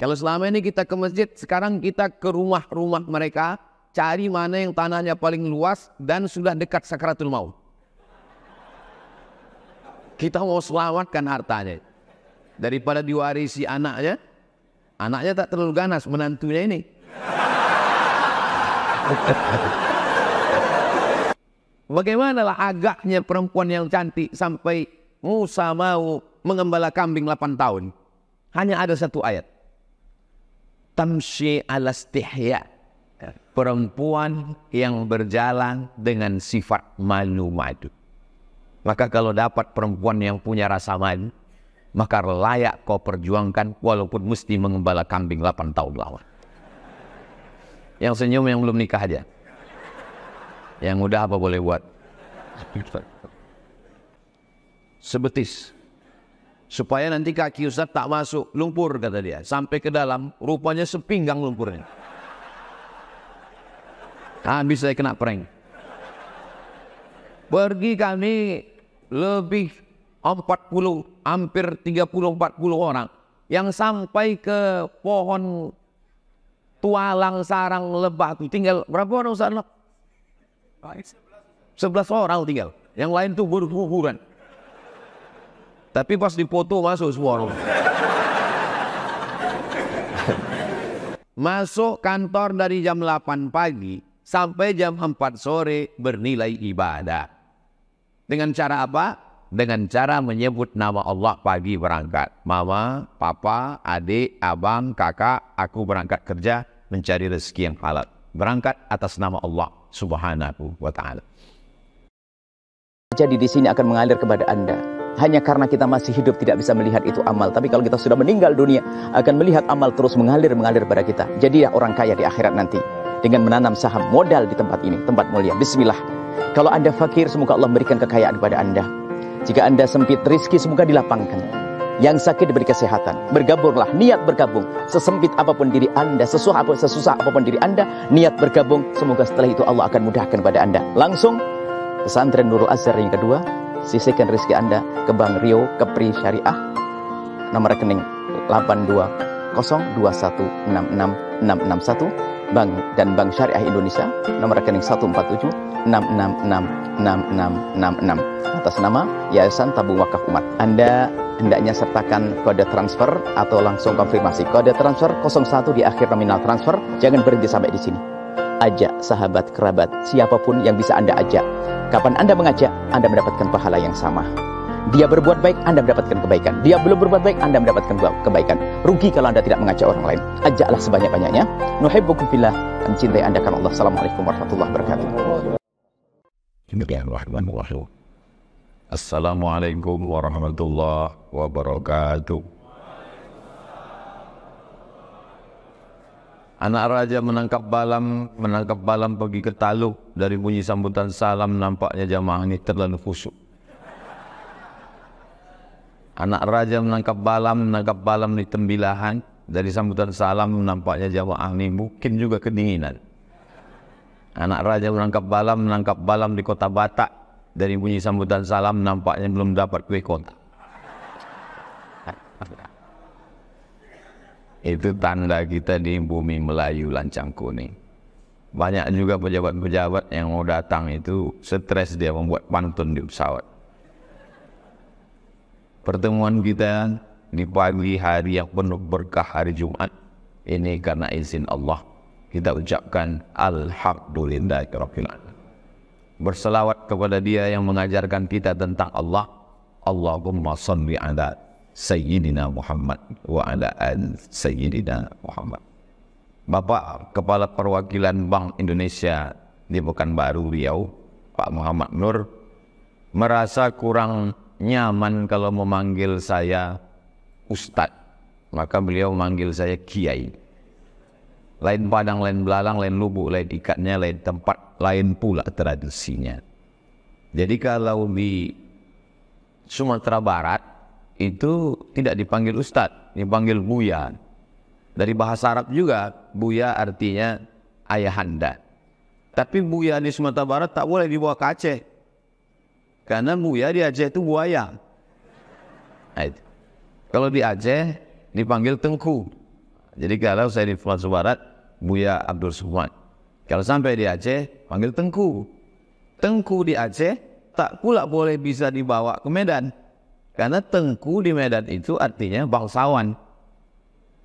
Kalau selama ini kita ke masjid, sekarang kita ke rumah-rumah mereka, cari mana yang tanahnya paling luas dan sudah dekat sakaratul maut. Kita mau selamatkan hartanya. Daripada diwarisi anaknya, anaknya tak terlalu ganas, menantunya ini. Bagaimanalah agaknya perempuan yang cantik sampai Musa mau mengembala kambing 8 tahun. Hanya ada satu ayat. Tamshi ala istihya. Perempuan yang berjalan dengan sifat malu-malu. Maka kalau dapat perempuan yang punya rasa malu, maka layak kau perjuangkan walaupun mesti mengembala kambing 8 tahun lawan. Yang senyum yang belum nikah aja. Yang udah apa boleh buat? Sebetis. Supaya nanti kaki Ustaz tak masuk lumpur, kata dia. Sampai ke dalam, rupanya sepinggang lumpurnya. Habis saya kena prank. Pergi kami lebih 40, hampir 30-40 orang. Yang sampai ke pohon tualang sarang lebah itu tinggal berapa orang Ustaz? 11 orang tinggal. Yang lain tuh berguguran. Tapi pas dipoto masuk semua orang. Masuk kantor dari jam 8 pagi sampai jam 4 sore bernilai ibadah. Dengan cara apa? Dengan cara menyebut nama Allah pagi berangkat. Mama, papa, adik, abang, kakak, aku berangkat kerja mencari rezeki yang halal. Berangkat atas nama Allah Subhanahu wa ta'ala. Jadi di sini akan mengalir kepada Anda. Hanya karena kita masih hidup tidak bisa melihat itu amal. Tapi kalau kita sudah meninggal dunia, akan melihat amal terus mengalir pada kita. Jadilah orang kaya di akhirat nanti. Dengan menanam saham modal di tempat ini, tempat mulia. Bismillah. Kalau Anda fakir, semoga Allah memberikan kekayaan kepada Anda. Jika Anda sempit, rezeki semoga dilapangkan. Yang sakit diberi kesehatan. Bergabunglah, niat bergabung. Sesempit apapun diri Anda, sesusah apapun diri Anda, niat bergabung. Semoga setelah itu Allah akan mudahkan kepada Anda. Langsung pesantren Nurul Azhar yang kedua, sisihkan rezeki Anda ke Bank Rio Kepri Syariah, nomor rekening 82021666661, Bank dan Bank Syariah Indonesia, nomor rekening 147666666, atas nama Yayasan Tabung Wakaf Umat. Anda hendaknya sertakan kode transfer atau langsung konfirmasi kode transfer 01 di akhir nominal transfer. Jangan berhenti sampai di sini. Ajak sahabat, kerabat, siapapun yang bisa Anda ajak. Kapan Anda mengajak, Anda mendapatkan pahala yang sama. Dia berbuat baik, Anda mendapatkan kebaikan. Dia belum berbuat baik, Anda mendapatkan kebaikan. Rugi kalau Anda tidak mengajak orang lain. Ajaklah sebanyak-banyaknya. Nuhibbukum fillah. Kami cintai Anda karena Allah. Assalamualaikum warahmatullahi wabarakatuh. Assalamualaikum warahmatullahi wabarakatuh. Anak raja menangkap balam pergi ke Taluk. Dari bunyi sambutan salam nampaknya jamaah ini terlalu khusyuk. Anak raja menangkap balam di Tembilahan. Dari sambutan salam nampaknya jamaah ini mungkin juga kedinginan. Anak raja menangkap balam di Kota Batak. Dari bunyi sambutan salam nampaknya belum dapat kue kota. Itu tanda kita di bumi Melayu lancang kuning. Banyak juga pejabat-pejabat yang mau datang itu stres dia membuat pantun di pesawat. Pertemuan kita di pagi hari yang penuh berkah hari Jumat ini karena izin Allah. Kita ucapkan Alhamdulillahirabbil alamin. Berselawat kepada Dia yang mengajarkan kita tentang Allah. Allahumma shalli ala Sayyidina Muhammad wa ala al Sayyidina Muhammad. Bapak Kepala Perwakilan Bank Indonesia di Pekanbaru Riau, Pak Muhammad Nur, merasa kurang nyaman kalau memanggil saya Ustadz, maka beliau memanggil saya Kiai. Lain Padang, lain Belalang, lain Lubuk, lain ikatnya, lain tempat, lain pula tradisinya. Jadi kalau di Sumatera Barat itu tidak dipanggil Ustadz, dipanggil Buya. Dari bahasa Arab juga, Buya artinya ayahanda. Tapi Buya di Sumatera Barat tak boleh dibawa ke Aceh. Karena Buya di Aceh itu buaya. Kalau di Aceh dipanggil Tengku. Jadi kalau saya di Sulawesi Barat, Buya Abdul Somad. Kalau sampai di Aceh, panggil Tengku. Tengku di Aceh tak pula boleh bisa dibawa ke Medan. Karena Tengku di Medan itu artinya bangsawan.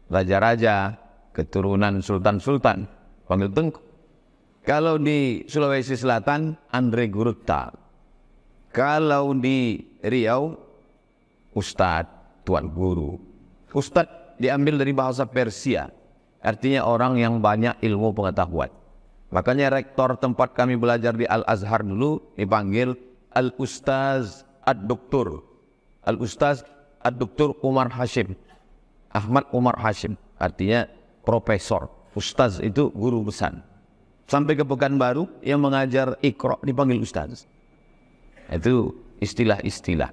Raja-raja, keturunan sultan-sultan. Panggil Tengku. Kalau di Sulawesi Selatan, Andre Gurutta. Kalau di Riau, Ustadz, Tuan Guru. Ustadz diambil dari bahasa Persia. Artinya orang yang banyak ilmu pengetahuan. Makanya rektor tempat kami belajar di Al-Azhar dulu dipanggil Al-Ustaz Ad-Doktor. Al-Ustaz Ad-Doktor Umar Hashim. Ahmad Umar Hashim. Artinya profesor. Ustaz itu guru besar. Sampai ke Pekanbaru yang mengajar Iqra dipanggil Ustaz. Itu istilah-istilah.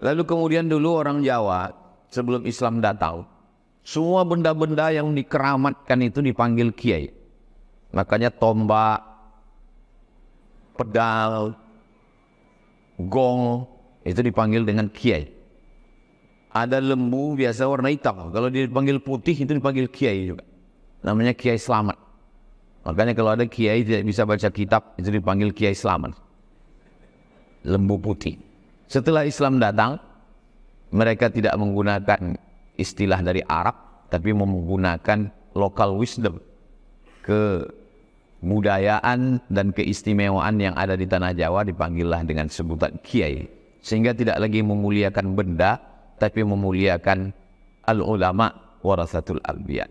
Lalu kemudian dulu orang Jawa sebelum Islam datang, semua benda-benda yang dikeramatkan itu dipanggil kiai. Makanya tombak, pedang, gong itu dipanggil dengan kiai. Ada lembu biasa warna hitam, kalau dipanggil putih itu dipanggil kiai juga. Namanya Kiai Slamet. Makanya kalau ada kiai tidak bisa baca kitab itu dipanggil Kiai Slamet. Lembu putih. Setelah Islam datang, mereka tidak menggunakan istilah dari Arab, tapi menggunakan local wisdom, kebudayaan dan keistimewaan yang ada di tanah Jawa dipanggillah dengan sebutan kiai. Sehingga tidak lagi memuliakan benda, tapi memuliakan al-ulama warasatul anbiya.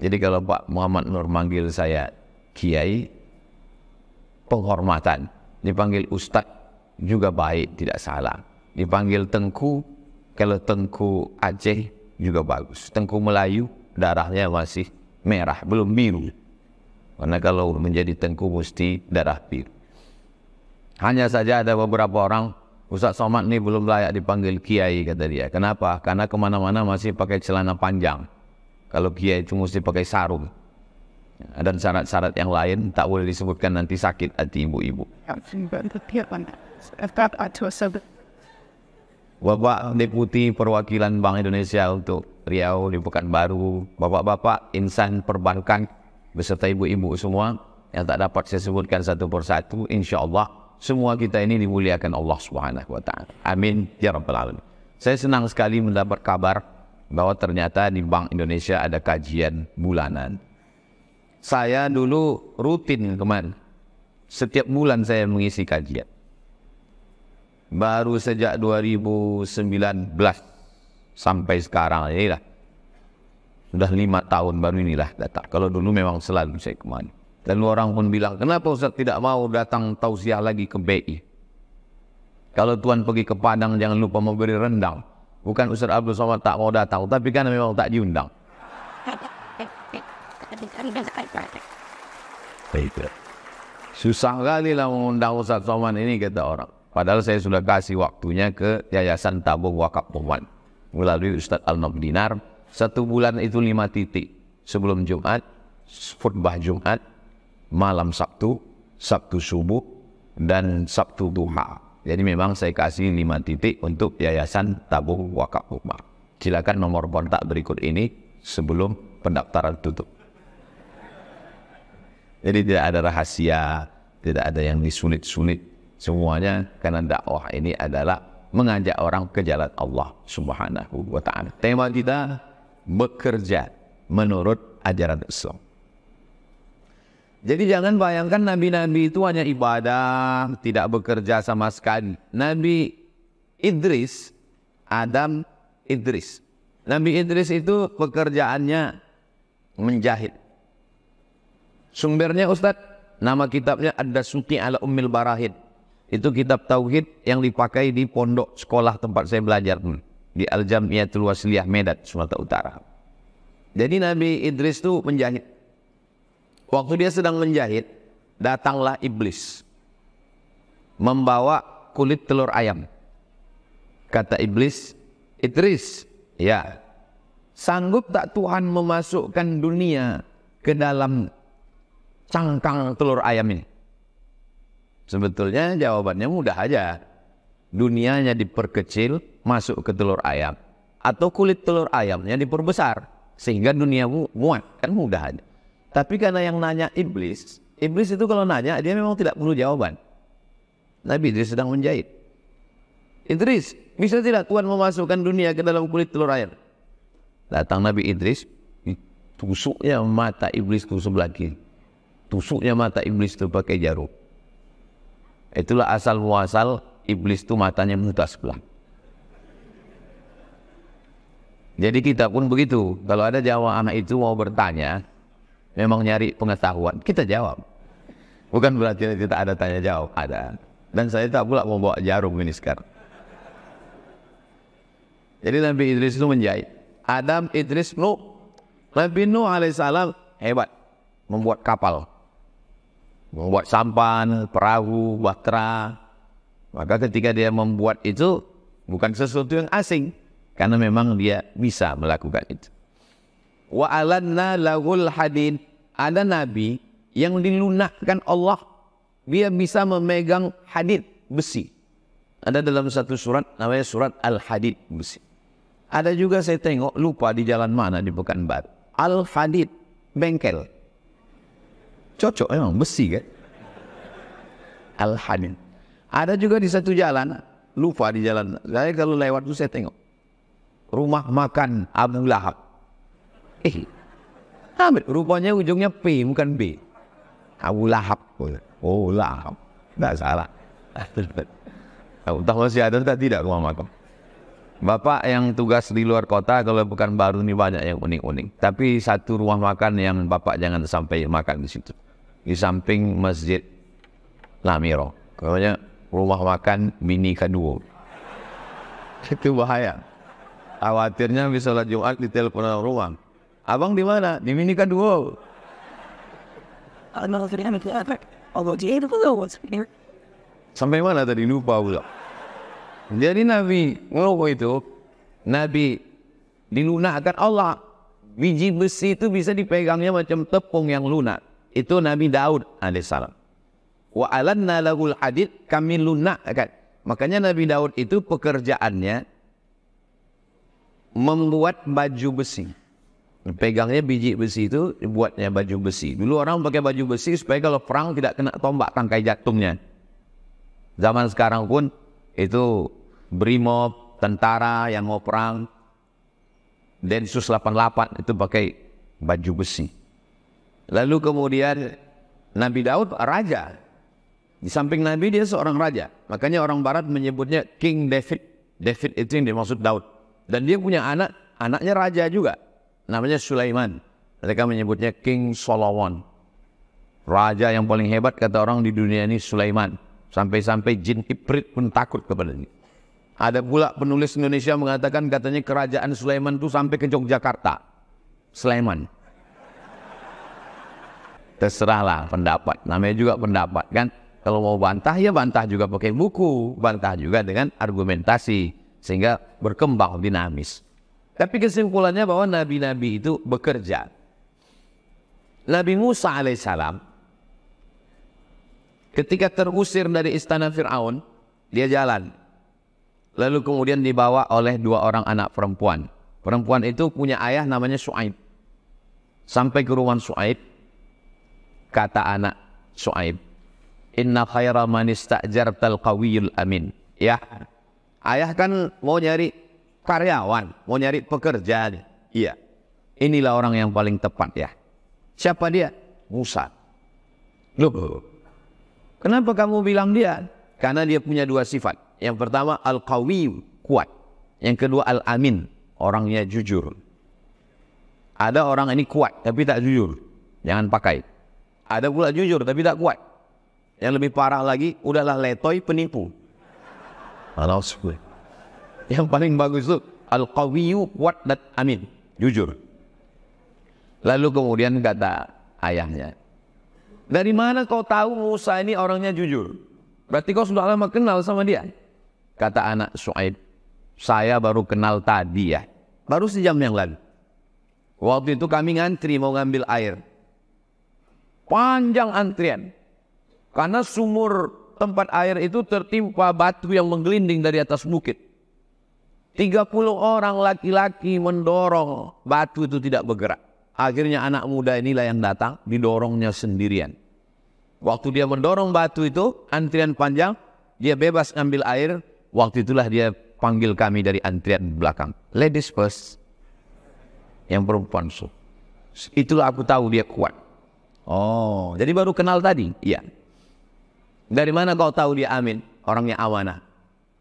Jadi kalau Pak Muhammad Nur manggil saya kiai, penghormatan. Dipanggil ustadz juga baik, tidak salah. Dipanggil Tengku, kalau Tengku Aceh juga bagus. Tengku Melayu darahnya masih merah, belum biru. Karena kalau menjadi Tengku mesti darah biru. Hanya saja ada beberapa orang, Ustaz Somad ini belum layak dipanggil kiai, kata dia. Kenapa? Karena kemana-mana masih pakai celana panjang. Kalau kiai itu mesti pakai sarung. Dan syarat-syarat yang lain tak boleh disebutkan, nanti sakit hati ibu-ibu. Bapak Deputi Perwakilan Bank Indonesia untuk Riau di Pekanbaru, bapak-bapak insan perbankan beserta ibu-ibu semua yang tak dapat saya sebutkan satu persatu, insya Allah semua kita ini dimuliakan Allah Subhanahu wa Ta'ala. Amin ya Rabbal Alamin. Saya senang sekali mendapat kabar bahwa ternyata di Bank Indonesia ada kajian bulanan. Saya dulu rutin kemarin, setiap bulan saya mengisi kajian. Baru sejak 2019 sampai sekarang inilah, sudah 5 tahun baru inilah datang. Kalau dulu memang selalu saya kemana. Dan orang pun bilang, kenapa Ustaz tidak mau datang tausiah lagi ke BI? Kalau Tuan pergi ke Padang jangan lupa memberi rendang. Bukan Ustaz Abdul Somad tak mau datang, tapi kan memang tak diundang. Susah kali lah mengundang Ustaz Somad ini, kata orang. Padahal saya sudah kasih waktunya ke Yayasan Tabung Wakaf Umat melalui Ustaz Al-Nob Dinar. 1 bulan itu 5 titik. Sebelum Jumat, khutbah Jumat, malam Sabtu, Sabtu subuh, dan Sabtu duha. Jadi memang saya kasih 5 titik untuk Yayasan Tabung Wakaf Umat. Silakan nomor kontak berikut ini sebelum pendaftaran tutup. Jadi tidak ada rahasia, tidak ada yang disulit-sulit. Semuanya karena dakwah ini adalah mengajak orang ke jalan Allah Subhanahu wa Ta'ala. Tema kita bekerja menurut ajaran Islam. Jadi jangan bayangkan nabi-nabi itu hanya ibadah, tidak bekerja sama sekali. Nabi Idris, Adam Idris. Nabi Idris itu pekerjaannya menjahit. Sumbernya Ustadz, nama kitabnya Ad-Dasuki ala Ummil Barahid. Itu kitab tauhid yang dipakai di pondok sekolah tempat saya belajar di Al-Jamiatul Wasliyah Medan, Sumatera Utara. Jadi Nabi Idris itu menjahit. Waktu dia sedang menjahit, datanglah iblis membawa kulit telur ayam. Kata iblis, Idris, ya, sanggup tak Tuhan memasukkan dunia ke dalam cangkang telur ayam ini? Sebetulnya jawabannya mudah aja. Dunianya diperkecil, masuk ke telur ayam. Atau kulit telur ayamnya diperbesar, sehingga dunia muat, kan mudah aja. Tapi karena yang nanya iblis itu kalau nanya dia memang tidak perlu jawaban. Nabi Idris sedang menjahit. Idris, bisa tidak Tuhan memasukkan dunia ke dalam kulit telur ayam? Datang Nabi Idris, tusuknya mata iblis itu sebelah kiri. Tusuknya mata iblis itu pakai jarum. Itulah asal muasal iblis itu matanya buta sebelah. Jadi kita pun begitu. Kalau ada jamaah anak itu mau bertanya, memang nyari pengetahuan, kita jawab. Bukan berarti kita ada tanya jawab, ada. Dan saya tak pula mau bawa jarum ini sekarang. Jadi Nabi Idris itu menjahit. Adam, Idris, Nuh. Nabi Nuh alaihissalam hebat, membuat kapal, membuat sampan, perahu, bahtera. Maka ketika dia membuat itu bukan sesuatu yang asing, karena memang dia bisa melakukan itu. Wa alanna lahul hadid. Ada nabi yang dilunakkan Allah, dia bisa memegang hadid, besi. Ada dalam satu surat namanya surat Al-Hadid, besi. Ada juga saya tengok lupa di jalan mana di Pekanbaru, Al-Hadid, bengkel. Cocok emang besi kan? Al-Hadid. Ada juga di satu jalan, lupa di jalan. Saya kalau lewat itu saya tengok rumah makan Abu Lahab. Rupanya ujungnya P bukan B. Abu Lahab. Oh, Lahab. Tidak salah. Tahu masih ada atau tidak rumah makan? Bapak yang tugas di luar kota kalau bukan baru ini banyak yang unik-unik. Tapi satu rumah makan yang Bapak jangan sampai makan di situ. Di samping Masjid Lamiro. Namanya rumah makan Mini Kaduo. Itu bahaya. Khawatirnya bisa sholat Jumat di telepon orang rumah. Abang di mana? Di Mini Kaduo. Sampai mana tadi lupa pula. Jadi Nabi Nuh itu, Nabi dilunakkan Allah. Biji besi itu bisa dipegangnya macam tepung yang lunak. Itu Nabi Daud alaihissalam. Wa alanna lahul hadid, kami lunakkan. Makanya Nabi Daud itu pekerjaannya membuat baju besi. Pegangnya biji besi itu dibuatnya baju besi. Dulu orang pakai baju besi supaya kalau perang tidak kena tombak tangkai jatungnya. Zaman sekarang pun itu Brimob, tentara yang mau perang, Densus 88 itu pakai baju besi. Lalu kemudian Nabi Daud raja. Di samping Nabi dia seorang raja. Makanya orang barat menyebutnya King David. David itu yang dimaksud Daud. Dan dia punya anak, anaknya raja juga. Namanya Sulaiman. Mereka menyebutnya King Solomon. Raja yang paling hebat kata orang di dunia ini Sulaiman. Sampai-sampai jin Ifrit pun takut kepada dia. Ada pula penulis Indonesia mengatakan katanya kerajaan Sulaiman itu sampai ke Yogyakarta. Sulaiman. Terserahlah pendapat. Namanya juga pendapat kan. Kalau mau bantah ya bantah juga pakai buku. Bantah juga dengan argumentasi. Sehingga berkembang dinamis. Tapi kesimpulannya bahwa nabi-nabi itu bekerja. Nabi Musa alaihissalam ketika terusir dari istana Fir'aun, dia jalan. Lalu kemudian dibawa oleh dua orang anak perempuan. Perempuan itu punya ayah namanya Syuaib. Sampai ke rumah Syuaib, kata anak Syuaib, inna khaira man ista'jartal qawiyul amin. Ya, ayah kan mau nyari karyawan, mau nyari pekerjaan. Iya, inilah orang yang paling tepat ya. Siapa dia? Musa. Loh, kenapa kamu bilang dia? Karena dia punya dua sifat. Yang pertama al-qawi, kuat. Yang kedua al-amin, orangnya jujur. Ada orang ini kuat tapi tak jujur, jangan pakai. Ada pula jujur tapi tak kuat. Yang lebih parah lagi, udahlah letoy, penipu. Yang paling bagus itu al-qawi, kuat dan amin, jujur. Lalu kemudian kata ayahnya, dari mana kau tahu Musa ini orangnya jujur? Berarti kau sudah lama kenal sama dia. Kata anak Syuaib, saya baru kenal tadi ya, baru sejam yang lalu. Waktu itu kami ngantri mau ngambil air. Panjang antrian. Karena sumur tempat air itu tertimpa batu yang menggelinding dari atas bukit. 30 orang laki-laki mendorong batu itu tidak bergerak. Akhirnya anak muda inilah yang datang, didorongnya sendirian. Waktu dia mendorong batu itu, antrian panjang, dia bebas ngambil air. Waktu itulah dia panggil kami dari antrian belakang. Ladies first. Yang perempuan so. Itulah aku tahu dia kuat. Oh, jadi baru kenal tadi? Iya. Dari mana kau tahu dia amin? Orangnya amanah.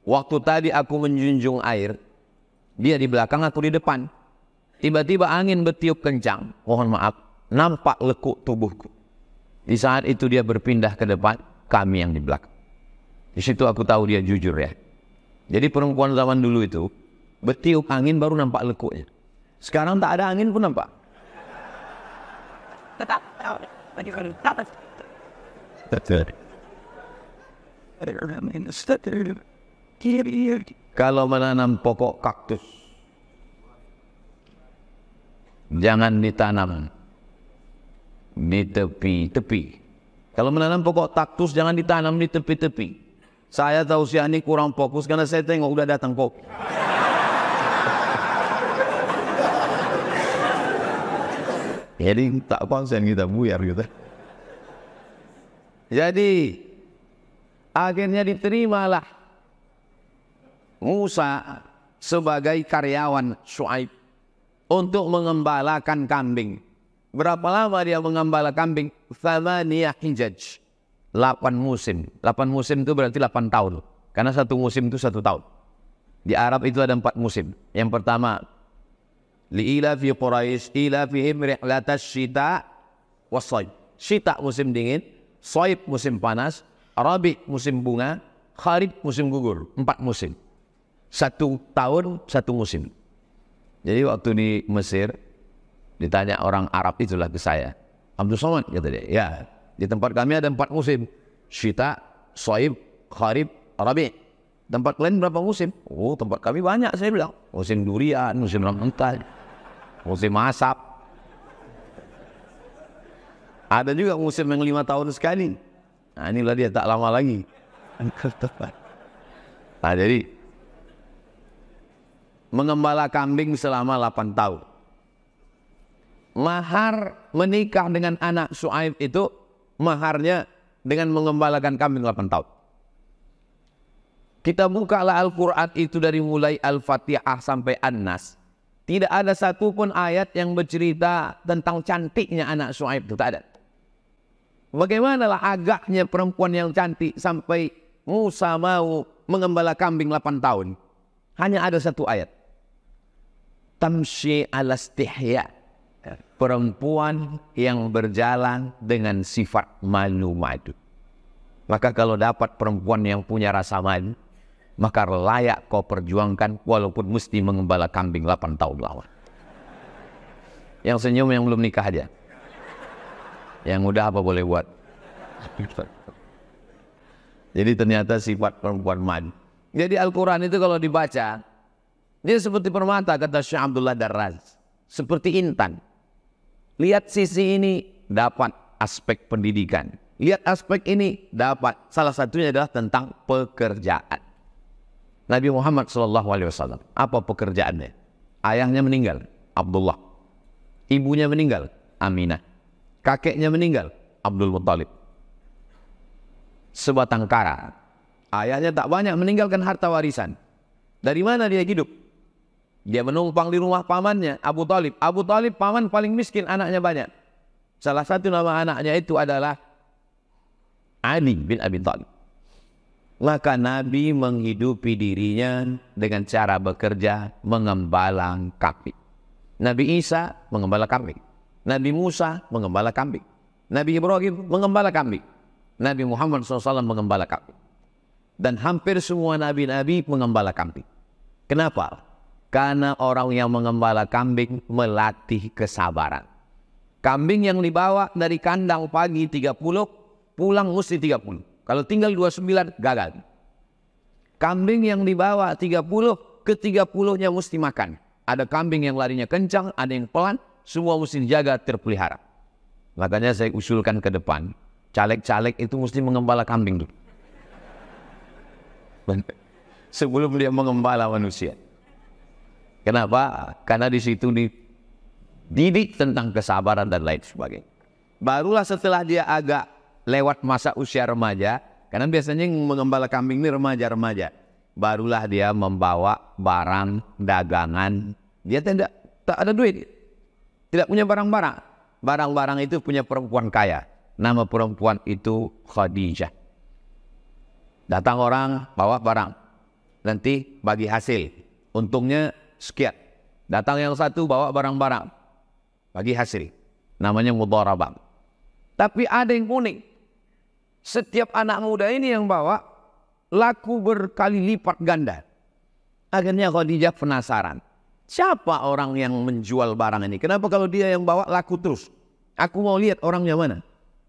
Waktu tadi aku menjunjung air, dia di belakang, aku di depan. Tiba-tiba angin bertiup kencang. Mohon maaf, nampak lekuk tubuhku. Di saat itu dia berpindah ke depan, kami yang di belakang. Di situ aku tahu dia jujur ya. Jadi perempuan zaman dulu itu, bertiup angin baru nampak lekuknya. Sekarang tak ada angin pun nampak. Kalau menanam pokok kaktus, jangan ditanam di tepi-tepi. Kalau menanam pokok kaktus jangan ditanam di tepi-tepi. Saya tahu si Ani kurang fokus karena saya tengok udah datang kok. Jadi tak konsen kita buyar gitu. Jadi akhirnya diterimalah Musa sebagai karyawan Syuaib untuk mengembalakan kambing. Berapa lama dia mengembala kambing? 8 hijaj. 8 musim. 8 musim itu berarti 8 tahun. Karena satu musim itu 1 tahun. Di Arab itu ada 4 musim. Yang pertama, li'ilafi Quraisy ilafihim rihlatas syita was-shaib. Syita musim dingin, shaib musim panas, rabi musim bunga, kharif musim gugur. 4 musim. 1 tahun, 1 musim. Jadi waktu di Mesir ditanya orang Arab itulah ke saya, Abdul Somad kata dia, ya di tempat kami ada 4 musim, syita, shaib, kharif, rabi. Tempat lain berapa musim? Oh, tempat kami banyak, saya bilang. Musim durian, musim rambutan, musim asap. Ada juga musim yang 5 tahun sekali. Nah inilah dia, tak lama lagi. Nah jadi mengembala kambing selama 8 tahun. Mahar menikah dengan anak Syuaib itu, maharnya dengan mengembalakan kambing 8 tahun. Kita bukalah Al-Quran itu dari mulai Al-Fatihah sampai An-Nas. Tidak ada satupun ayat yang bercerita tentang cantiknya anak Syuaib itu, tak ada. Bagaimanalah agaknya perempuan yang cantik sampai Musa mau mengembala kambing 8 tahun. Hanya ada 1 ayat. Tamshi al-istihya. Perempuan yang berjalan dengan sifat malu-malu. Maka kalau dapat perempuan yang punya rasa malu, maka layak kau perjuangkan walaupun mesti mengembala kambing 8 tahun lawan. Yang senyum yang belum nikah aja. Yang udah apa boleh buat. Jadi ternyata sifat perempuan malu. Jadi Al-Quran itu kalau dibaca, dia seperti permata, kata Syekh Abdullah Darraz. Seperti intan. Lihat sisi ini, dapat aspek pendidikan. Lihat aspek ini, dapat. Salah satunya adalah tentang pekerjaan. Nabi Muhammad SAW, apa pekerjaannya? Ayahnya meninggal, Abdullah. Ibunya meninggal, Aminah. Kakeknya meninggal, Abdul Muttalib. Sebatang kara. Ayahnya tak banyak meninggalkan harta warisan. Dari mana dia hidup? Dia menumpang di rumah pamannya, Abu Talib. Abu Talib paman paling miskin, anaknya banyak. Salah satu nama anaknya itu adalah Ali bin Abi Thalib. Maka Nabi menghidupi dirinya dengan cara bekerja mengembala kambing. Nabi Isa mengembala kambing. Nabi Musa mengembala kambing. Nabi Ibrahim mengembala kambing. Nabi Muhammad SAW mengembala kambing. Dan hampir semua nabi-nabi mengembala kambing. Kenapa? Karena orang yang mengembala kambing melatih kesabaran. Kambing yang dibawa dari kandang pagi 30, pulang mesti 30. Kalau tinggal 29, gagal. Kambing yang dibawa 30, ke 30-nya mesti makan. Ada kambing yang larinya kencang, ada yang pelan, semua mesti dijaga, terpelihara. Makanya saya usulkan ke depan, caleg-caleg itu mesti mengembala kambing dulu. Sebelum dia mengembala manusia. Kenapa? Karena di situ dididik tentang kesabaran dan lain sebagainya. Barulah setelah dia agak lewat masa usia remaja, karena biasanya yang mengembala kambing ini remaja-remaja, barulah dia membawa barang dagangan. Dia tak ada duit, tidak punya barang-barang. Barang-barang itu punya perempuan kaya. Nama perempuan itu Khadijah. Datang orang bawa barang, nanti bagi hasil, untungnya sekian. Datang yang satu bawa barang-barang, bagi hasil, namanya mudharabah. Tapi ada yang unik, setiap anak muda ini yang bawa laku berkali lipat ganda. Akhirnya Khadijah penasaran, siapa orang yang menjual barang ini? Kenapa kalau dia yang bawa laku terus? Aku mau lihat orangnya mana.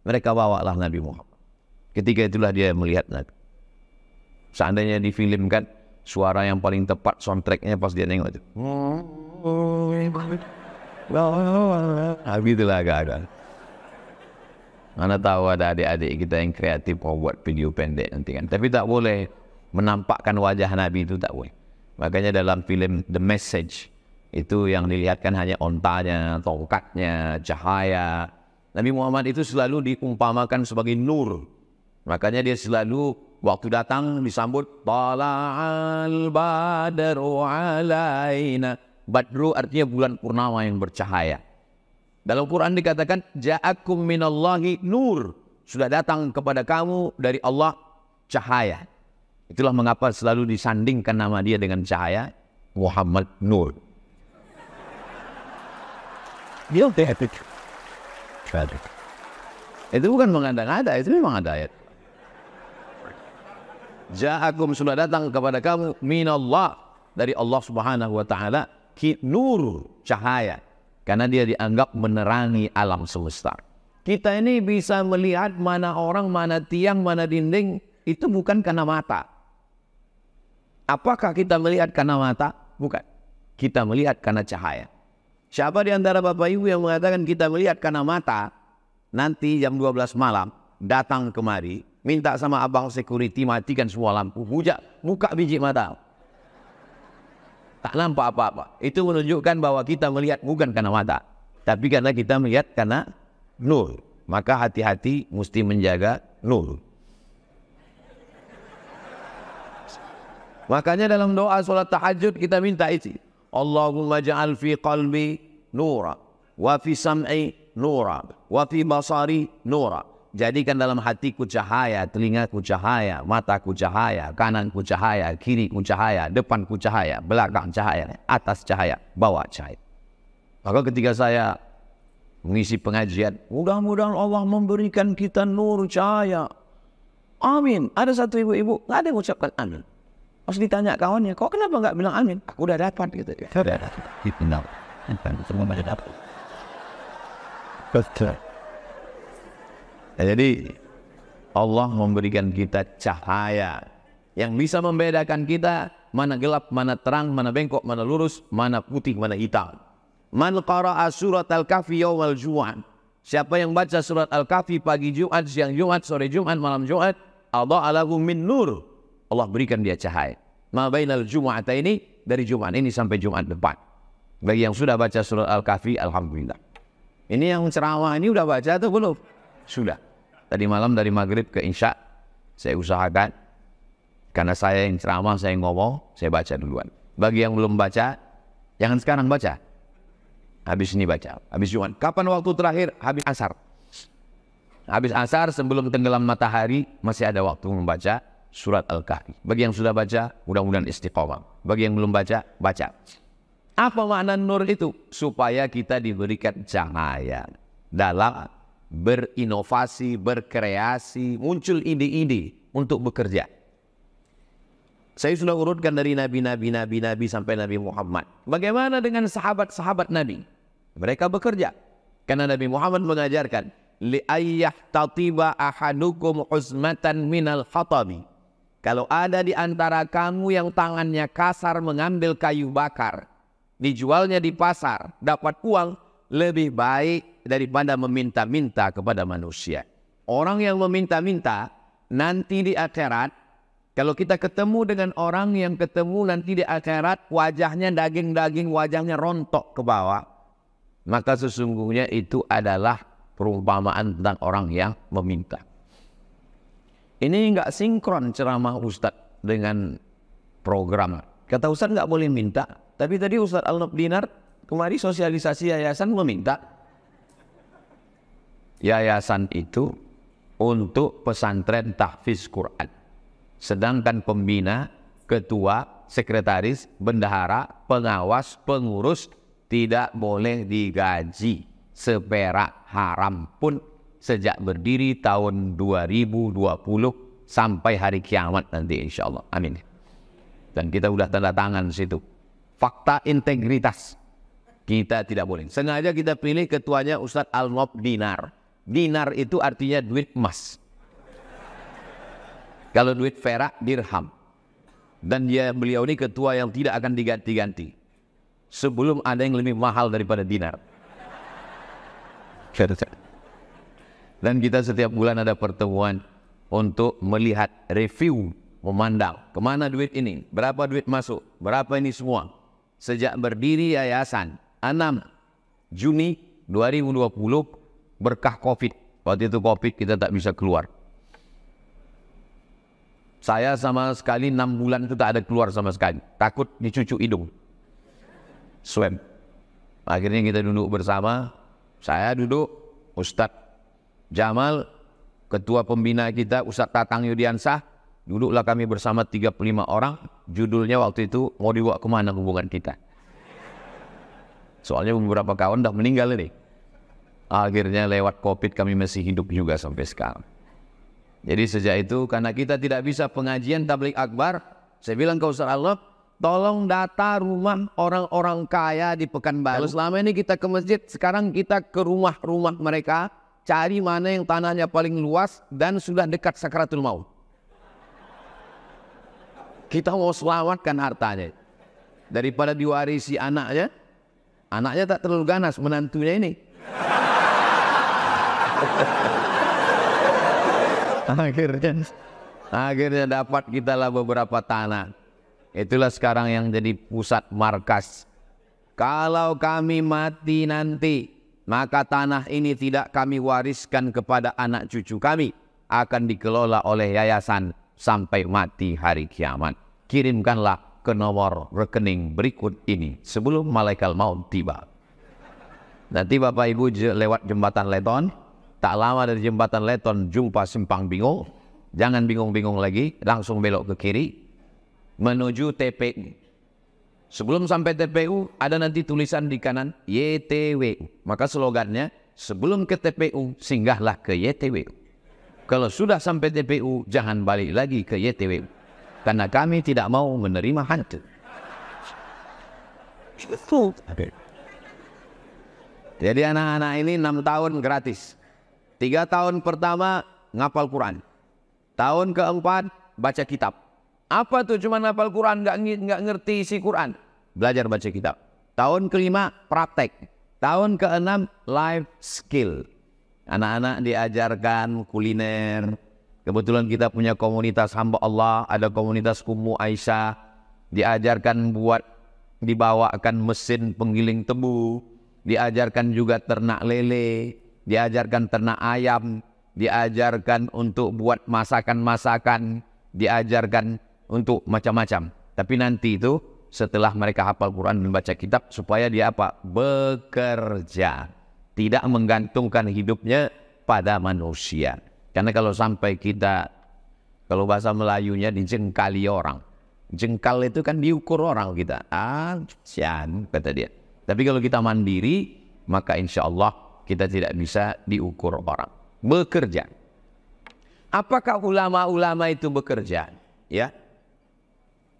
Mereka bawalah Nabi Muhammad. Ketika itulah dia melihat Nabi. Seandainya difilmkan, suara yang paling tepat soundtracknya pas dia nengok itu. Itulah agak-agak. Mana tahu ada adik-adik kita yang kreatif mau buat video pendek nanti kan. Tapi tak boleh menampakkan wajah Nabi itu, tak boleh. Makanya dalam film The Message itu yang dilihatkan hanya ontanya, tongkatnya, cahaya. Nabi Muhammad itu selalu diumpamakan sebagai nur. Makanya dia selalu waktu datang disambut Tala'al badru alaina. Badru artinya bulan purnama yang bercahaya. Dalam Quran dikatakan ja'akum minallahi nur. Sudah datang kepada kamu dari Allah cahaya. Itulah mengapa selalu disandingkan nama dia dengan cahaya, Muhammad Nur. Itu bukan mengada-ngada, itu memang ada ayat. Ja'akum, sudah datang kepada kamu minallah, dari Allah Subhanahu wa taala, nur, cahaya, karena dia dianggap menerangi alam semesta. Kita ini bisa melihat mana orang, mana tiang, mana dinding, itu bukan karena mata. Apakah kita melihat karena mata? Bukan. Kita melihat karena cahaya. Siapa di antara Bapak Ibu yang mengatakan kita melihat karena mata, nanti jam 12 malam datang kemari, minta sama abang security matikan semua lampu, buka biji mata. Tak nampak apa-apa. Itu menunjukkan bahwa kita melihat bukan karena mata, tapi karena kita melihat karena nur. Maka hati-hati mesti menjaga nur. Makanya dalam doa sholat tahajud kita minta isi. Allahumma ja'al fi qalbi nura, wa fi sam'i nura, wa fi basari nura. Jadikan dalam hatiku cahaya, telingaku cahaya, mataku cahaya, kananku cahaya, kiriku cahaya, depanku cahaya, belakang cahaya, atas cahaya, bawah cahaya. Maka ketika saya mengisi pengajian, mudah-mudahan Allah memberikan kita nur cahaya. Amin. Ada satu ibu-ibu, nggak ada yang ucapkan amin. Pas ditanya kawannya, kok kenapa nggak bilang amin? Aku udah dapat gitu. Sudah dapat. Benar. Semua sudah dapat. Betul. Jadi Allah memberikan kita cahaya yang bisa membedakan kita mana gelap, mana terang, mana bengkok, mana lurus, mana putih, mana hitam. Man qara'a surat Al-Kahfi yawmal Jum'ah. Siapa yang baca surat Al-Kahfi pagi Jumat, siang Jumat, sore Jumat, malam Jumat, Allah alahu min nur. Allah berikan dia cahaya. Ma bainal Jum'ataini, dari Jumat ini sampai Jumat depan. Bagi yang sudah baca surat Al-Kahfi, alhamdulillah. Ini yang ceramah ini udah baca atau belum? Sudah. Tadi malam dari maghrib ke isya saya usahakan, karena saya yang ceramah, saya yang ngomong, saya baca duluan. Bagi yang belum baca, jangan sekarang baca. Habis ini baca, habis Jumat. Kapan waktu terakhir? Habis asar. Habis asar sebelum tenggelam matahari masih ada waktu membaca surat Al-Kahfi. Bagi yang sudah baca, mudah-mudahan istiqomah. Bagi yang belum baca, baca. Apa makna nur itu? Supaya kita diberikan cahaya dalam berinovasi, berkreasi, muncul ide-ide untuk bekerja. Saya sudah urutkan dari nabi sampai Nabi Muhammad. Bagaimana dengan sahabat-sahabat Nabi? Mereka bekerja. Karena Nabi Muhammad mengajarkan, li'ayyah tatiba ahadukum uzmatan minal khatabi. Kalau ada di antara kamu yang tangannya kasar mengambil kayu bakar, dijualnya di pasar, dapat uang, lebih baik daripada meminta-minta kepada manusia. Orang yang meminta-minta nanti di akhirat Kalau kita ketemu dengan orang yang ketemu nanti di akhirat, wajahnya daging-daging, wajahnya rontok ke bawah, maka sesungguhnya itu adalah perumpamaan tentang orang yang meminta. Ini enggak sinkron ceramah Ustadz dengan program. Kata Ustadz enggak boleh minta, tapi tadi Ustadz Al-Nob Dinar kemari sosialisasi yayasan meminta. Yayasan itu untuk pesantren tahfiz Quran. Sedangkan pembina, ketua, sekretaris, bendahara, pengawas, pengurus tidak boleh digaji seperak haram pun sejak berdiri tahun 2020 sampai hari kiamat nanti insya Allah. Amin. Dan kita udah tanda tangan situ. Fakta integritas. Kita tidak boleh. Sengaja kita pilih ketuanya Ustadz Al-Nob Dinar. Dinar itu artinya duit emas. Kalau duit perak, dirham. Dan beliau ini ketua yang tidak akan diganti-ganti sebelum ada yang lebih mahal daripada dinar. Dan kita setiap bulan ada pertemuan untuk melihat review, memandang kemana duit ini, berapa duit masuk, berapa ini semua. Sejak berdiri yayasan 6 Juni 2020 berkah COVID. Waktu itu COVID kita tak bisa keluar. Saya sama sekali 6 bulan itu tak ada keluar sama sekali. Takut dicucuk hidung. Swab. Akhirnya kita duduk bersama. Saya duduk, Ustadz Jamal, ketua pembina kita, Ustadz Tatang Yudiansah. Duduklah kami bersama 35 orang. Judulnya waktu itu, mau dibawa kemana hubungan kita? Soalnya beberapa kawan dah meninggal ini. Akhirnya lewat COVID kami masih hidup juga sampai sekarang. Jadi sejak itu karena kita tidak bisa pengajian tabligh akbar, saya bilang ke Ustaz Allah, tolong data rumah orang-orang kaya di Pekanbaru. Kalau selama ini kita ke masjid, sekarang kita ke rumah-rumah mereka, cari mana yang tanahnya paling luas dan sudah dekat sakaratul maut. Kita mau selamatkan hartanya. Daripada diwarisi anaknya, anaknya tak terlalu ganas, menantunya ini. Akhirnya dapat kita lah beberapa tanah. Itulah sekarang yang jadi pusat markas. Kalau kami mati nanti, maka tanah ini tidak kami wariskan kepada anak cucu kami, akan dikelola oleh yayasan sampai mati hari kiamat. Kirimkanlah ke nomor rekening berikut ini sebelum malaikat maut tiba. Nanti Bapak Ibu lewat jembatan Leton, tak lama dari jembatan Leton jumpa simpang bingung. Jangan bingung-bingung lagi, langsung belok ke kiri menuju TPU. Sebelum sampai TPU ada nanti tulisan di kanan YTW. Maka slogannya, sebelum ke TPU singgahlah ke YTW. Kalau sudah sampai TPU jangan balik lagi ke YTW. Karena kami tidak mau menerima hantu. Jadi anak-anak ini 6 tahun gratis. 3 tahun pertama ngapal Quran. Tahun keempat baca kitab. Apa tuh cuma ngapal Quran, nggak ngerti isi Quran. Belajar baca kitab. Tahun kelima praktek. Tahun keenam life skill. Anak-anak diajarkan kuliner. Kebetulan kita punya komunitas hamba Allah, ada komunitas Ummu Aisyah. Diajarkan buat dibawakan mesin penggiling tebu. Diajarkan juga ternak lele. Diajarkan ternak ayam, diajarkan untuk buat masakan-masakan, diajarkan untuk macam-macam. Tapi nanti itu setelah mereka hafal Quran dan baca kitab, supaya dia apa? Bekerja. Tidak menggantungkan hidupnya pada manusia. Karena kalau sampai kita, kalau bahasa Melayunya dijengkali orang. Jengkal itu kan diukur orang kita. Sian, kata dia. Tapi kalau kita mandiri, maka insya Allah kita tidak bisa diukur orang. Bekerja. Apakah ulama-ulama itu bekerja? Ya.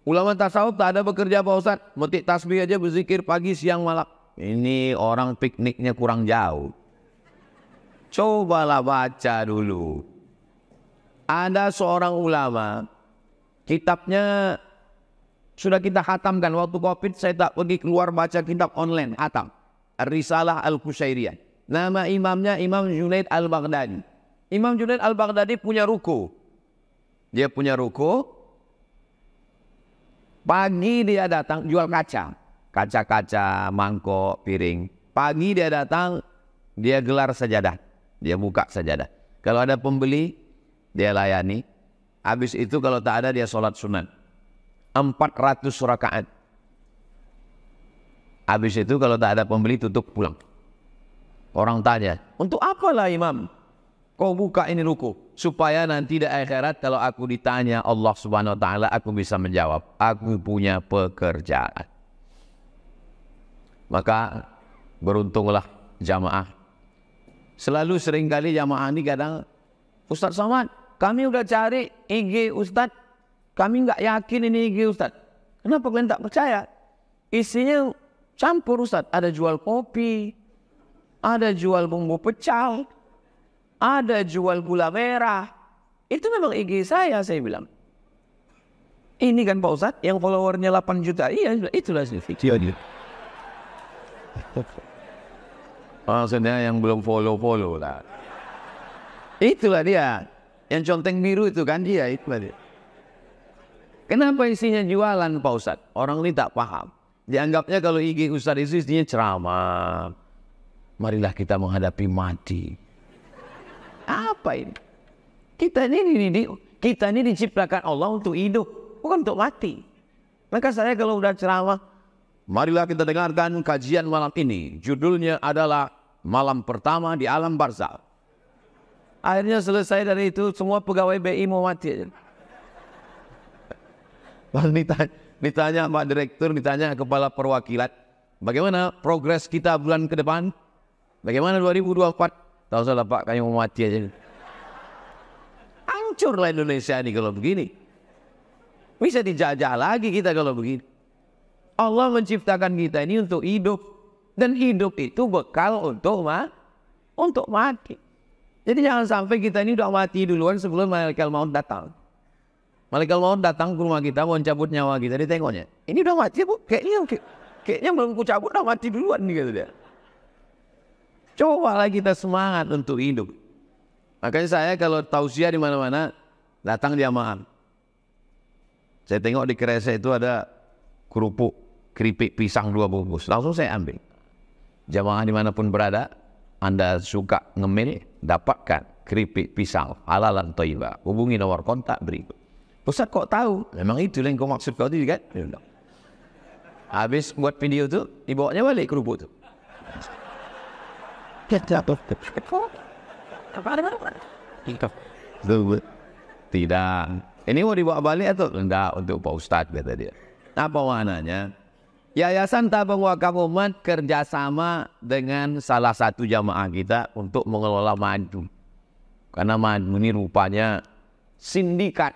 Ulama tasawuf tak ada bekerja Pak Ustaz. Metik tasbih aja berzikir pagi, siang, malam. Ini orang pikniknya kurang jauh. Cobalah baca dulu. Ada seorang ulama, kitabnya sudah kita khatamkan. Waktu COVID saya tak pergi keluar baca kitab online, khatam. Risalah Al-Qushairiyah. Nama imamnya Imam Junaid Al-Baghdadi. Imam Junaid Al-Baghdadi punya ruku. Dia punya ruku, Pagi dia datang jual kaca. Kaca-kaca, mangkok, piring. Pagi dia datang, dia gelar sajadah. Dia buka sajadah. Kalau ada pembeli, dia layani. Habis itu kalau tak ada, dia sholat sunat. 400 rakaat. Habis itu kalau tak ada pembeli, tutup pulang. Orang tanya, untuk apalah imam kau buka ini ruku? Supaya nanti di akhirat kalau aku ditanya Allah Subhanahu wa taala, aku bisa menjawab, aku punya pekerjaan. Maka beruntunglah jamaah. Selalu seringkali jamaah ini kadang, Ustaz Somad, kami udah cari IG Ustaz, kami nggak yakin ini IG Ustaz. Kenapa kalian tak percaya? Isinya campur Ustaz, ada jual kopi, ada jual bumbu pecel, ada jual gula merah. Itu memang IG saya bilang. Ini kan Pak Ustaz, yang followernya 8 juta. Iya, itulah video dia. Maksudnya yang belum follow lah. Itulah dia. Yang conteng biru itu kan dia, itulah dia. Kenapa isinya jualan Pak Ustaz? Orang ini tak paham. Dianggapnya kalau IG Ustaz itu isinya ceramah. Marilah kita menghadapi mati. Apa ini? Kita ini diciptakan Allah untuk hidup, bukan untuk mati. Maka saya kalau udah ceramah, marilah kita dengarkan kajian malam ini. Judulnya adalah Malam Pertama di Alam Barzakh. Akhirnya selesai dari itu, semua pegawai BI mau mati. Lalu ditanya Pak Direktur, ditanya Kepala Perwakilan, bagaimana progres kita bulan ke depan? Bagaimana 2024? Tahu salah Pak, kayak mau mati aja. Hancurlah Indonesia ini kalau begini. Bisa dijajah lagi kita kalau begini. Allah menciptakan kita ini untuk hidup. Dan hidup itu bekal untuk mati. Jadi jangan sampai kita ini udah mati duluan sebelum malaikat maut datang. Malaikat maut datang ke rumah kita mau cabut nyawa kita, dia tengoknya, ini udah mati Bu, kayaknya belum ku cabut udah mati duluan nih, kata dia. Cobalah kita semangat untuk hidup. Makanya saya kalau tausiah di mana-mana datang jamaah. Saya tengok di kresek itu ada keripik pisang 2 bungkus, langsung saya ambil. Jamaah dimanapun berada, Anda suka ngemil, dapatkan keripik pisang halalan thayyibah. Hubungi nomor kontak berikut. Ustaz kok tahu? Memang itu yang kau maksud kau tadi kan? Habis buat video tu, dibawanya balik kerupuk tu. Tidak. Ini mau dibawa balik atau tidak untuk Pak Ustaz, kata dia. Apa maknanya? Yayasan Tabung Wakaf Umat kerjasama dengan salah satu jamaah kita untuk mengelola madu. Karena madu ini rupanya sindikat.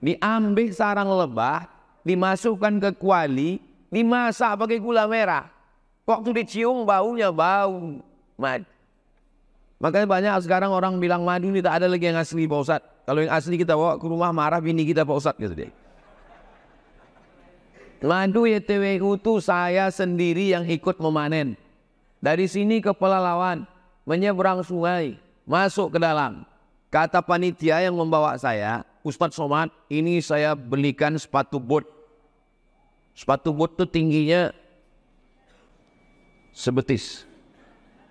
Diambil sarang lebah, dimasukkan ke kuali, dimasak pakai gula merah. Waktu dicium baunya bau madu. Makanya banyak sekarang orang bilang madu ini tak ada lagi yang asli Pak Ustaz. Kalau yang asli kita bawa ke rumah marah bini kita Pak Ustaz, gitu dia. Madu YTWU itu saya sendiri yang ikut memanen. Dari sini ke Pelalawan, menyeberang sungai, masuk ke dalam. Kata panitia yang membawa saya, Ustaz Somad, ini saya belikan sepatu bot. Sepatu bot itu tingginya sebetis.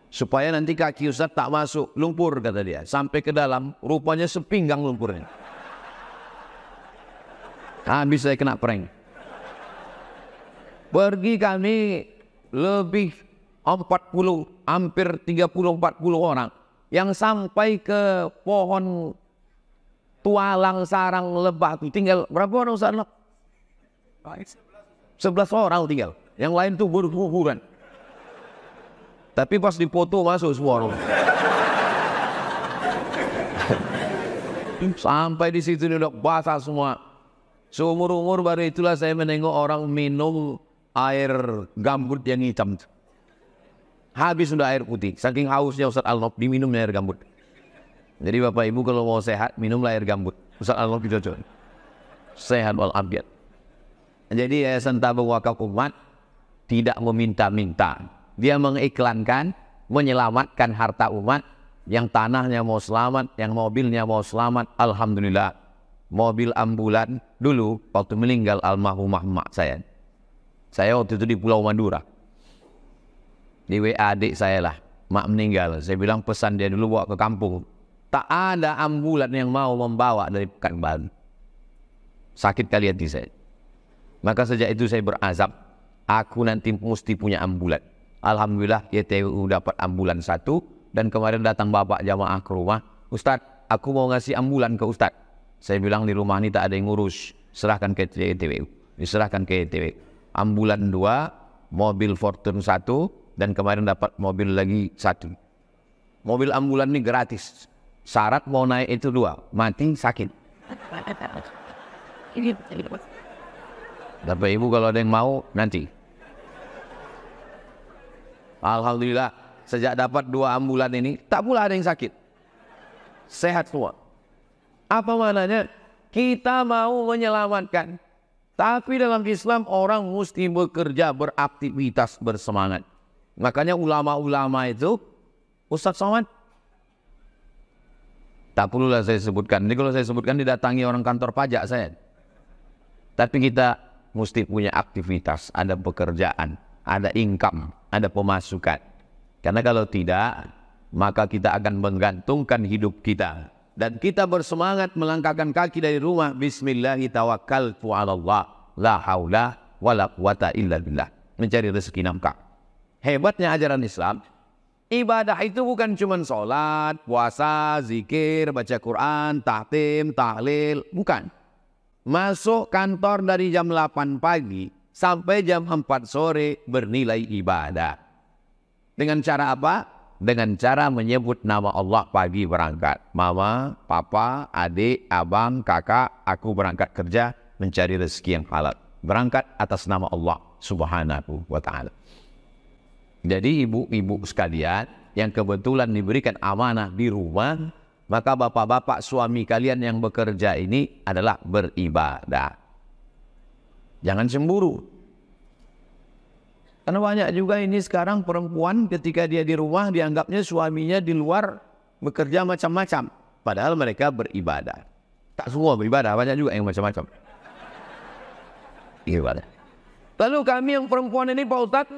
Supaya nanti kaki Ustaz tak masuk lumpur, kata dia. Sampai ke dalam, rupanya sepinggang lumpurnya. Habis saya kena prank. Pergi kami lebih 40, hampir 30-40 orang. Yang sampai ke pohon tualang sarang lebah itu tinggal berapa orang Ustaz? 11 orang tinggal. Yang lain tuh berguguran. Tapi pas dipoto masuk semua orang. Sampai di situ udah basah semua. Seumur-umur baru itulah saya menengok orang minum air gambut yang hitam. Habis sudah air putih. Saking hausnya Ustaz Al-Nob diminumnya air gambut. Jadi Bapak Ibu kalau mau sehat minumlah air gambut. Ustaz Al-Nob itu cocok. Sehat walafiat. Jadi Yayasan Tabung Wakaf Umat tidak meminta-minta. Dia mengiklankan, menyelamatkan harta umat. Yang tanahnya mau selamat, yang mobilnya mau selamat. Alhamdulillah. mobil ambulan dulu waktu meninggal almarhumah mak saya. Saya waktu itu di Pulau Madura. Di WA adik saya lah, mak meninggal. Saya bilang pesan dia dulu bawa ke kampung. Tak ada ambulan yang mau membawa dari Pekanbaru. Sakit kali hati saya. Maka sejak itu saya berazam, aku nanti mesti punya ambulan. Alhamdulillah YTU dapat ambulan 1. Dan kemarin datang bapak jamaah ke rumah, Ustaz, aku mau ngasih ambulan ke Ustaz. Saya bilang di rumah ini tak ada yang ngurus, serahkan ke YTU. Diserahkan ke YTU. Ambulan 2, mobil Fortune 1, dan kemarin dapat mobil lagi 1. Mobil ambulan ini gratis. Syarat mau naik itu 2, mati sakit. Bapak Ibu kalau ada yang mau nanti. Alhamdulillah sejak dapat 2 ambulan ini tak pula ada yang sakit. Sehat semua. Apa maknanya? Kita mau menyelamatkan. Tapi dalam Islam orang mesti bekerja, beraktivitas, bersemangat. Makanya ulama-ulama itu, Ustaz Somad, tak perlulah saya sebutkan. Ini kalau saya sebutkan didatangi orang kantor pajak saya. Tapi kita mesti punya aktivitas, ada pekerjaan, ada income, ada pemasukan. Karena kalau tidak, maka kita akan menggantungkan hidup kita. Dan kita bersemangat melangkahkan kaki dari rumah. Bismillahi tawakkaltu ala Allah. La haula wa la quwata illa billah. Mencari rezeki nafkah. Hebatnya ajaran Islam. Ibadah itu bukan cuma sholat, puasa, zikir, baca Quran, tahtim, tahlil. Bukan. Masuk kantor dari jam 8 pagi sampai jam 4 sore bernilai ibadah. Dengan cara apa? Dengan cara menyebut nama Allah pagi berangkat. Mama, papa, adik, abang, kakak, aku berangkat kerja mencari rezeki yang halal. Berangkat atas nama Allah Subhanahu wa ta'ala. Jadi ibu-ibu sekalian yang kebetulan diberikan amanah di rumah, maka bapak-bapak suami kalian yang bekerja ini adalah beribadah. Jangan cemburu. Karena banyak juga ini sekarang perempuan ketika dia di rumah dianggapnya suaminya di luar bekerja macam-macam. Padahal mereka beribadah. Tak semua beribadah, banyak juga yang macam-macam. Ibadah. Lalu kami yang perempuan ini Pak Ustadz,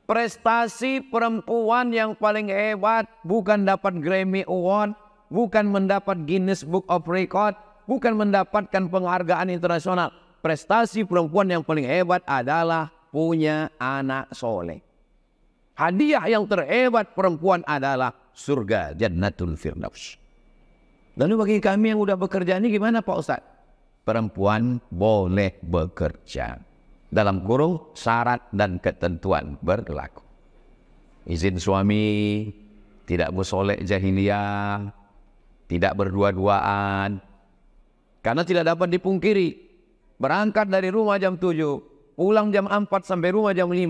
prestasi perempuan yang paling hebat bukan dapat Grammy Award, bukan mendapat Guinness Book of Record, bukan mendapatkan penghargaan internasional. Prestasi perempuan yang paling hebat adalah punya anak soleh. Hadiah yang terhebat perempuan adalah surga Jannatul Firdaus. Lalu bagi kami yang udah bekerja ini gimana Pak Ustadz? Perempuan boleh bekerja. Dalam kurung syarat dan ketentuan berlaku. Izin suami, tidak bersolek jahiliyah, tidak berdua-duaan. Karena tidak dapat dipungkiri. Berangkat dari rumah jam 7. Pulang jam 4 sampai rumah jam 5.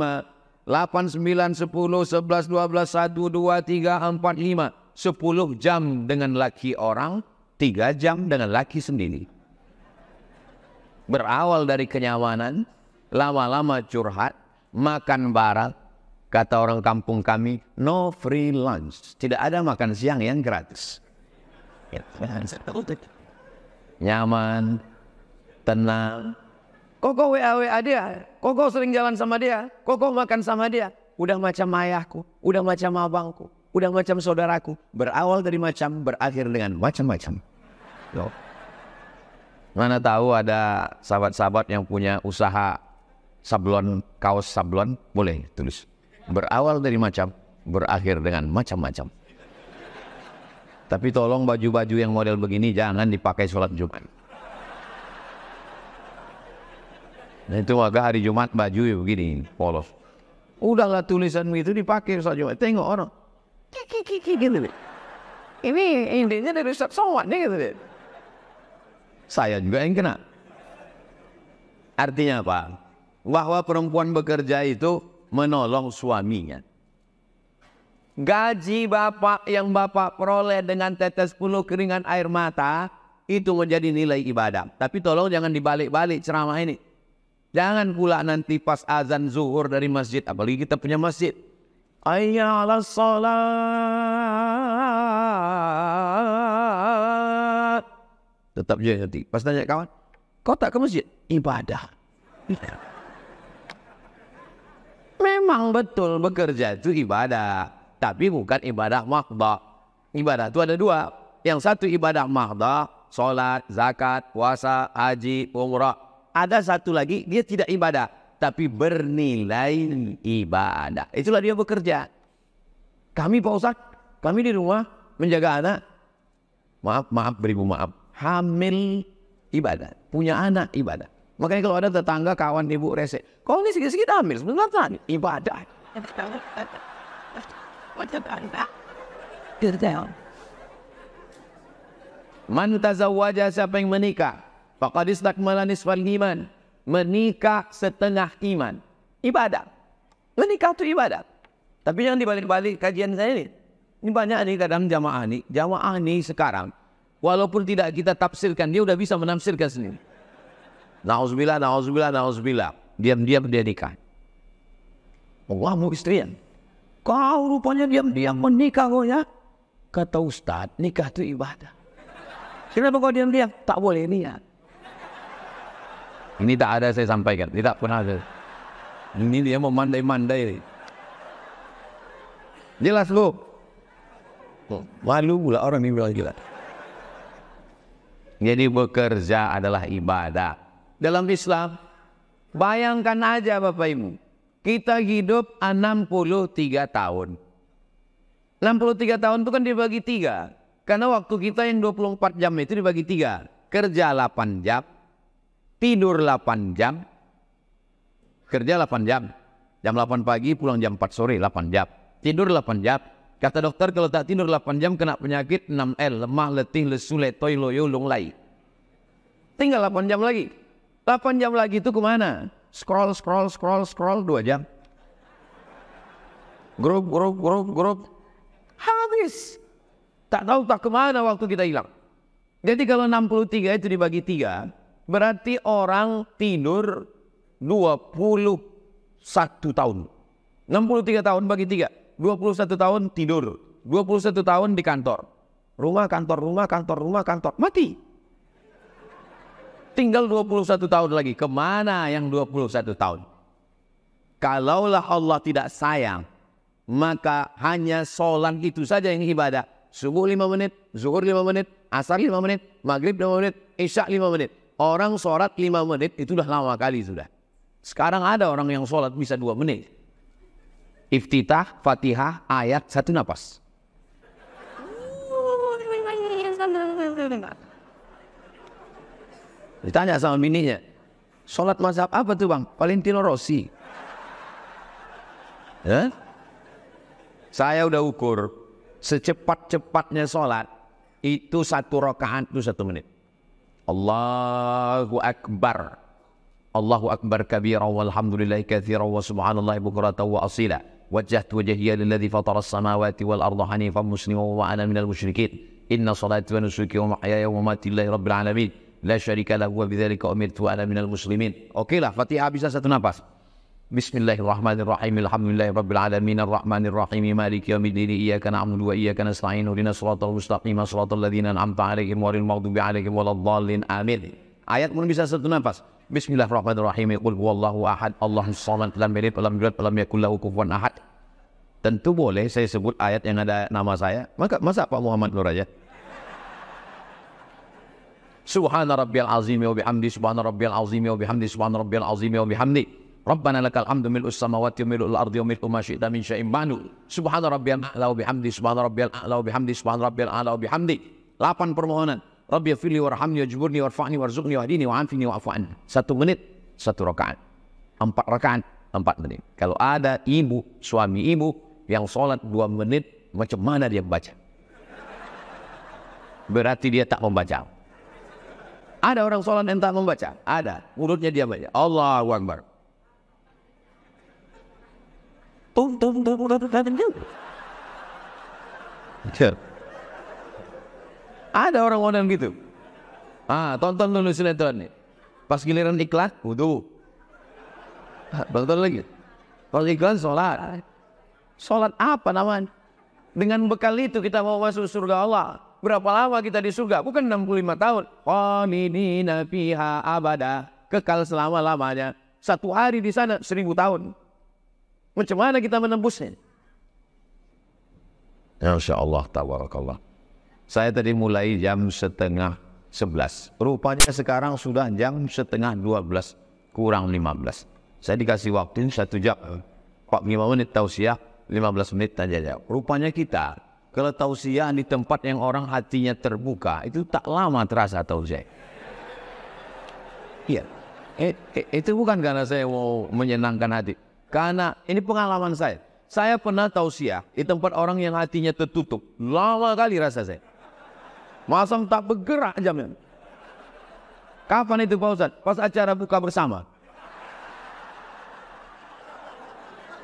8, 9, 10, 11, 12, 1, 2, 3, 4, 5. 10 jam dengan laki orang, 3 jam dengan laki sendiri. Berawal dari kenyamanan, lama-lama curhat, makan bareng. Kata orang kampung kami, no free lunch. Tidak ada makan siang yang gratis. Nyaman, tenang. Koko WA dia, Koko sering jalan sama dia, Koko makan sama dia. Udah macam ayahku, udah macam abangku, udah macam saudaraku. Berawal dari macam, berakhir dengan macam-macam. Mana tahu ada sahabat-sahabat yang punya usaha sablon, kaos sablon, boleh tulis. Berawal dari macam, berakhir dengan macam-macam. Tapi tolong baju-baju yang model begini jangan dipakai sholat Jumat. Nah itu maka hari Jumat baju ya begini, polos. Udahlah tulisan itu dipakai sholat Jumat. Tengok orang. Gitu. Ini intinya dari Ustaz Somad nih gitu. Saya juga yang kena. Artinya apa? Bahwa perempuan bekerja itu menolong suaminya. Gaji bapak yang bapak peroleh dengan tetes puluh keringan air mata itu menjadi nilai ibadah. Tapi tolong jangan dibalik-balik ceramah ini. Jangan pula nanti pas azan zuhur dari masjid, apalagi kita punya masjid. Hayya 'alas shalah. Tetap dia ngerti. Pas tanya kawan, kau tak ke masjid? Ibadah. Memang betul bekerja itu ibadah, tapi bukan ibadah mahdha. Ibadah itu ada dua. Yang satu ibadah mahdha, solat, zakat, puasa, haji, umrah. Ada satu lagi dia tidak ibadah, tapi bernilai ibadah. Itulah dia bekerja. Kami Pak Ustaz, kami di rumah menjaga anak. Maaf beribu maaf. Hamil ibadah, punya anak ibadah. Makanya kalau ada tetangga kawan ibu rese, kau ini sedikit hamil, sebenarnya ibadah. Man tazawwaja, siapa yang menikah, faqad istakmala nisfal iman. Menikah setengah iman. Ibadah. Menikah itu ibadah. Tapi jangan dibalik-balik kajian saya ini. Ini banyak nih kadang jamaah nih sekarang, walaupun tidak kita tafsirkan, dia udah bisa menafsirkan sendiri. Nauzubillah. Diam-diam dia nikah. Allah mau istrian. Kau rupanya diam-diam menikah kau ya. Kata Ustaz, nikah itu ibadah. Kenapa kau diam-diam? Tak boleh niat. Ini tak ada saya sampaikan. Tidak pernah ada. Ini dia memandai-mandai. Jelas lu. Malu pula orang ini bilang gila. Jadi bekerja adalah ibadah. Dalam Islam, bayangkan aja Bapak Ibu, kita hidup 63 tahun. 63 tahun itu kan dibagi 3. Karena waktu kita yang 24 jam itu dibagi 3. Kerja 8 jam, tidur 8 jam, kerja 8 jam. Jam 8 pagi pulang jam 4 sore, 8 jam. Tidur 8 jam. Kata dokter kalau tak tidur 8 jam kena penyakit 6L, lemah, letih, lesu, letoy, loyo, lunglai. Tinggal 8 jam lagi. 8 jam lagi itu kemana? Scroll 2 jam. Grup. Habis. Tak tahu tak kemana waktu kita hilang. Jadi kalau 63 itu dibagi 3, berarti orang tidur 21 tahun. 63 tahun bagi 3. 21 tahun tidur. 21 tahun di kantor. Rumah, kantor. Mati. Tinggal 21 tahun lagi. Kemana yang 21 tahun? Kalaulah Allah tidak sayang, maka hanya sholat itu saja yang ibadah. Subuh 5 menit, zuhur 5 menit, asar 5 menit, maghrib 5 menit, isya 5 menit. Orang sholat 5 menit itu sudah lama kali sudah. Sekarang ada orang yang sholat bisa 2 menit. Iftitah, Fatihah, ayat 1 nafas. Ditanya sama bininya, sholat mazhab apa tuh bang? Valentino Rossi. Saya udah ukur, secepat-cepatnya sholat, itu 1 rakaat itu 1 menit. Allahu Akbar. Allahu Akbar kabira walhamdulillahi katsira wa subhanallahi bukratan wa asila. Wajjahtu wajhiya lilladzi fatara as-samawati wal arda hanifan musliman wa ana minal musyrikin. Inna salati wa nusuki wa mahyaya wa mamati lillahi rabbil alamin. La syarika lahu wa bidzalika umirtu wa ana minal muslimin. Oke lah, Fatihah bisa 1 nafas. Bismillahirrahmanirrahim. Alhamdulillahirabbil alamin arrahmanir rahim maliki yaumiddin iyyaka na'budu wa iyyaka nasta'in ihdinas siratal mustaqim siratal ladzina an'amta 'alaihim ghairil maghdubi 'alaihim waladdallin. Amin. Ayat pun bisa 1 nafas. Bismillahirrahmanirrahim. Qul huwallahu ahad, Allahus samad, lam yalid walam yulad walam yakul lahu kufuwan ahad. Tentu boleh saya sebut ayat yang ada nama saya. Masa Pak Muhammad Nur aja? Subhana rabbiyal azimi wa bihamdi, subhana rabbiyal azimi wa bihamdi, subhana rabbiyal azimi wa bihamdi. Rabbana lakal hamdu mil'us samawati wa mil'ul ardi wa mil'u ma syi'ta min syai'in ba'du. Subhana rabbiyal a'la wa bihamdi, subhana rabbiyal a'la wa bihamdi, subhana rabbiyal a'la wa bihamdi. 8 permohonan. Rabbi firli warhamni wajburni warfa'ni warzuqni wahdini wa'afini wa'afu'an. 1 menit 1 rakaat. 4 rakaat 4 menit. Kalau ada ibu, suami ibu yang sholat 2 menit, macam mana dia membaca? Berarti dia tak membaca. Ada orang sholat yang tak membaca? Ada. Mulutnya dia baca. Allahu Akbar. Ada orang-orang gitu. Tonton dulu sinetron nih. Pas giliran iklan, wudu. Tonton lagi. Pas iklan sholat. Sholat apa namanya? Dengan bekal itu kita mau masuk surga Allah. berapa lama kita di surga? Bukan 65 tahun. Khalidina fiha abada. Kekal selama-lamanya. Satu hari di sana 1000 tahun. Macam mana kita menembusnya? Insya Allah, tabarakallah. Saya tadi mulai jam 10:30. Rupanya sekarang sudah jam 11:30 kurang 15. Saya dikasih waktu 1 jam. 45 menit tausiah, 15 menit tanya jawab. Rupanya kita, kalau tausiah di tempat yang orang hatinya terbuka, itu tak lama terasa tausiah. Iya. Itu bukan karena saya mau menyenangkan hati. Karena ini pengalaman saya. Saya pernah tausiah di tempat orang yang hatinya tertutup. Lama kali rasa saya. Masam tak bergerak jamnya. Kapan itu Pak Ustaz? Pas acara buka bersama.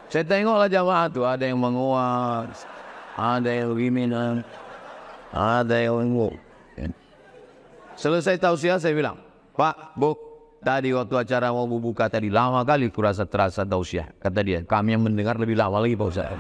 Saya tengoklah jamaah itu, ada yang menguat, ada yang gimana, ada yang menguat. Selesai tausiah saya bilang, Pak, Bu, tadi waktu acara mau buka tadi lama kali kurasa terasa tausiah. Kata dia, kami yang mendengar lebih lama lagi Pak Ustaz.